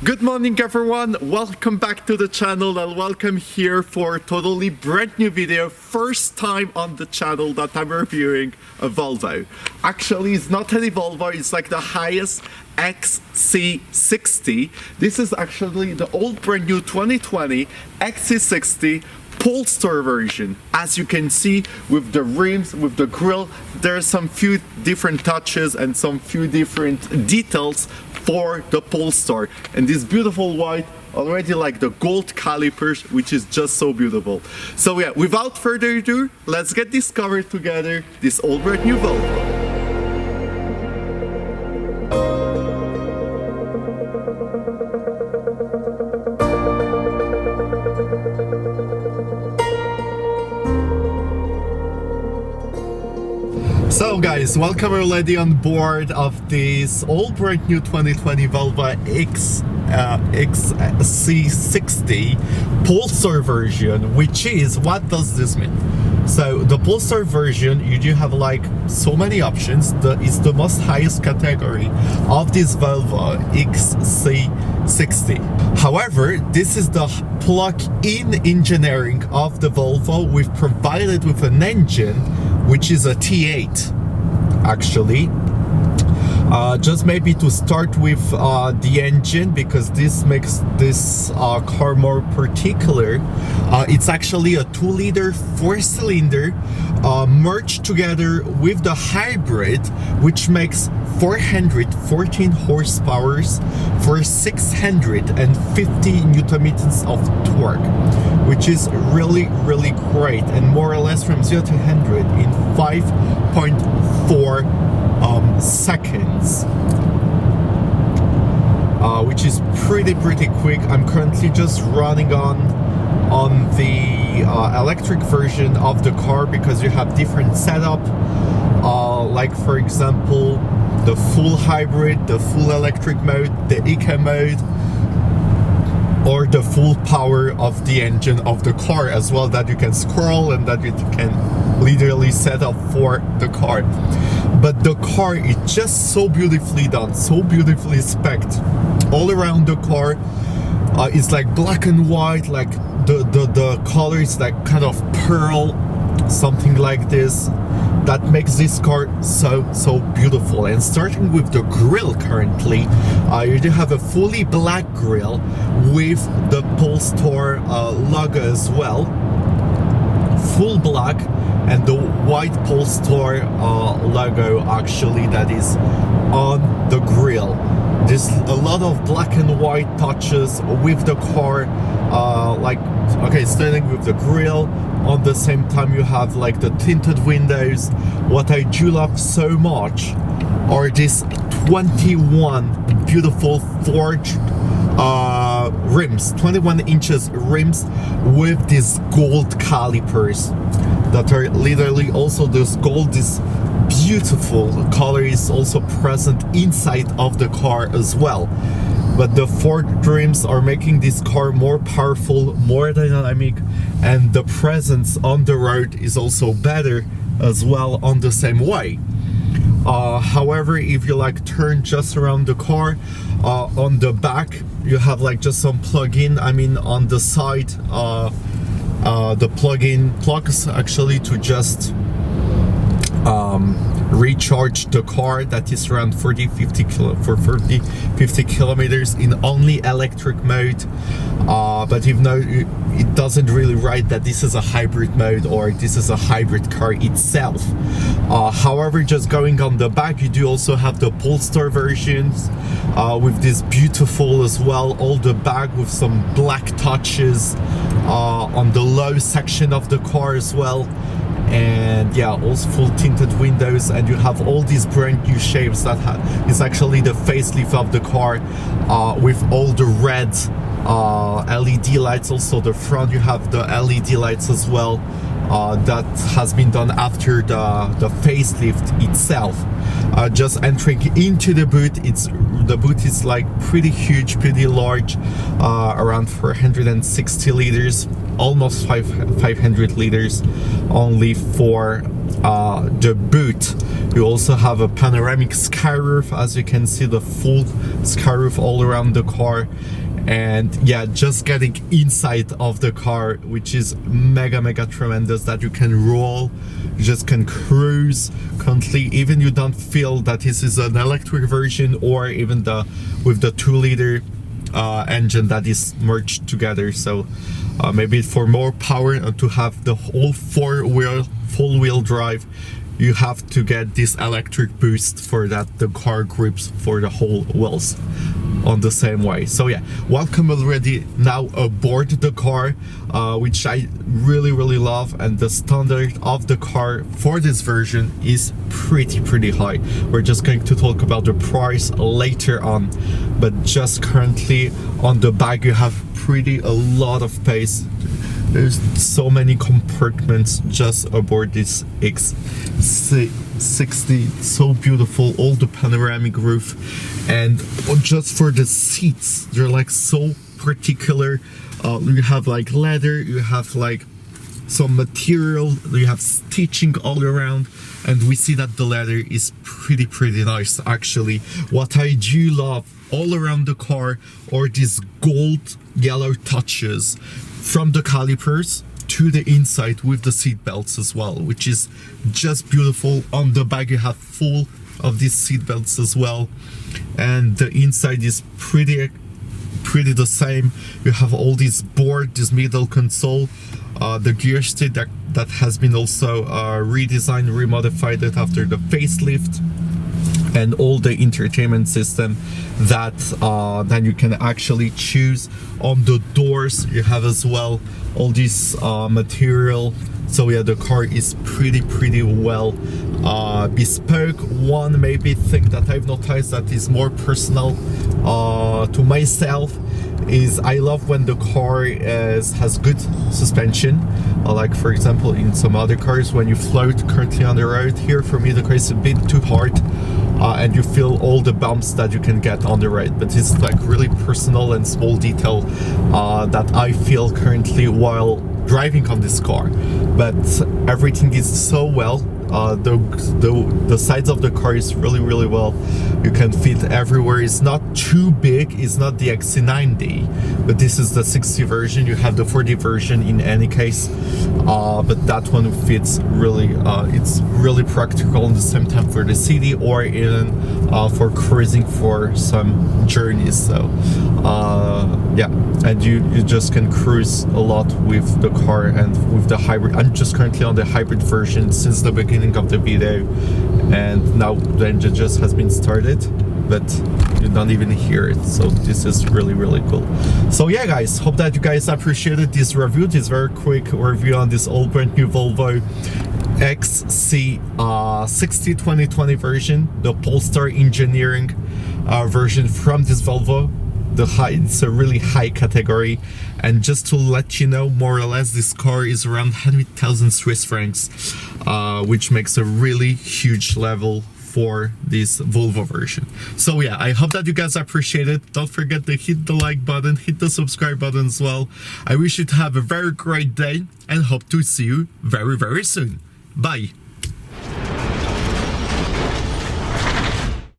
Good morning everyone, welcome back to the channel and welcome here for a totally brand new video. First time on the channel that I'm reviewing a Volvo. Actually it's not any Volvo, it's like the highest XC60. This is actually the old brand new 2020 XC60 Polestar version. As you can see with the rims, with the grille, there's some few different touches and some few different details for the Polestar. And this beautiful white, already like the gold calipers, which is just so beautiful. So yeah, without further ado, let's get discovered together this old brand new Volvo. So guys, welcome already on board of this old brand new 2020 Volvo XC60 Polestar version, which is, what does this mean? So the Polestar version, you do have like so many options. It's the most highest category of this Volvo XC60. However, this is the plug-in engineering of the Volvo. We've provided with an engine which is a T8 actually. Just maybe to start with the engine, because this makes this car more particular. It's actually a 2-liter 4-cylinder merged together with the hybrid, which makes 414 horsepower for 650 newton meters of torque, which is really great, and more or less from 0 to 100 in 5.4 seconds, which is pretty quick. I'm currently just running on the electric version of the car, because you have different setup, like for example the full hybrid, the full electric mode, the eco mode, or the full power of the engine of the car as well, that you can scroll and that you can literally set up for the car. But the car is just so beautifully done, so beautifully specced. All around the car, it's like black and white, like the color is like kind of pearl, something like this, that makes this car so beautiful. And starting with the grille, currently you do have a fully black grille with the Polestar logo as well, full black, and the white Polestar logo actually that is on the grille. There's a lot of black and white touches with the car, like, okay, starting with the grille. On the same time you have like the tinted windows. What I do love so much are these 21 beautiful forged rims, 21 inches rims with these gold calipers that are literally also this gold. This beautiful color is also present inside of the car as well. But the forged rims are making this car more powerful, more dynamic, and the presence on the road is also better as well on the same way. However, if you like turn just around the car, on the back you have like just some plug-in, I mean on the side, the plug-in plugs actually to just recharge the car, that is around 50 kilometers in only electric mode. But if no, it doesn't really write that this is a hybrid mode or this is a hybrid car itself. However, just going on the back, you do also have the Polestar versions with this beautiful as well, all the back with some black touches on the low section of the car as well. And yeah, also full tinted windows, and you have all these brand new shapes that is actually the facelift of the car, with all the red LED lights. Also the front you have the LED lights as well, that has been done after the facelift itself. Just entering into the boot, the boot is like pretty huge, pretty large, around 460 liters, almost 500 liters, only for the boot, you also have a panoramic skyroof. As you can see, the full skyroof all around the car. And yeah, just getting inside of the car, which is mega tremendous, that you can roll, you just can cruise currently. Even you don't feel that this is an electric version, or even with the 2-liter engine that is merged together. So maybe for more power, to have the whole full-wheel drive, you have to get this electric boost for that the car grips for the whole wheels on the same way. So yeah, welcome already now aboard the car, which I really love. And the standard of the car for this version is pretty high. We're just going to talk about the price later on, but just currently on the back you have a lot of space. There's so many compartments just aboard this X60. So beautiful, all the panoramic roof, and just for the seats, they're like so particular. You have like leather, you have like some material, you have stitching all around, and we see that the leather is pretty nice actually. What I do love all around the car are these gold yellow touches from the calipers to the inside with the seat belts as well, which is just beautiful. On the back you have full of these seat belts as well, and the inside is pretty the same. You have all this board, this middle console, the gear stick that has been also redesigned, remodified after the facelift, and all the entertainment system that then you can actually choose. On the doors you have as well all this material. So yeah, the car is pretty well bespoke. One maybe thing that I've noticed that is more personal to myself is I love when the car has good suspension. Like for example in some other cars, when you float currently on the road, here for me the car is a bit too hard, and you feel all the bumps that you can get on the road. But it's like really personal and small detail that I feel currently while driving on this car. But everything is so well. The sides of the car is really well. You can fit everywhere. It's not too big. It's not the XC90, but this is the 60 version. You have the 40 version in any case, but that one fits really. It's really practical at the same time for the city, or even for cruising for some journeys. So yeah, and you just can cruise a lot with the car and with the hybrid. I'm just currently on the hybrid version since the beginning of the video, and now the engine just has been started, but you don't even hear it. So this is really cool. So yeah guys, hope that you guys appreciated this review, this very quick review on this all brand new Volvo XC60 2020 version, the Polestar engineering version from this Volvo. It's a really high category. And just to let you know, more or less this car is around 100,000 Swiss francs, which makes a really huge level for this Volvo version. So yeah, I hope that you guys appreciate it. Don't forget to hit the like button, hit the subscribe button as well. I wish you to have a very great day and hope to see you very soon. Bye.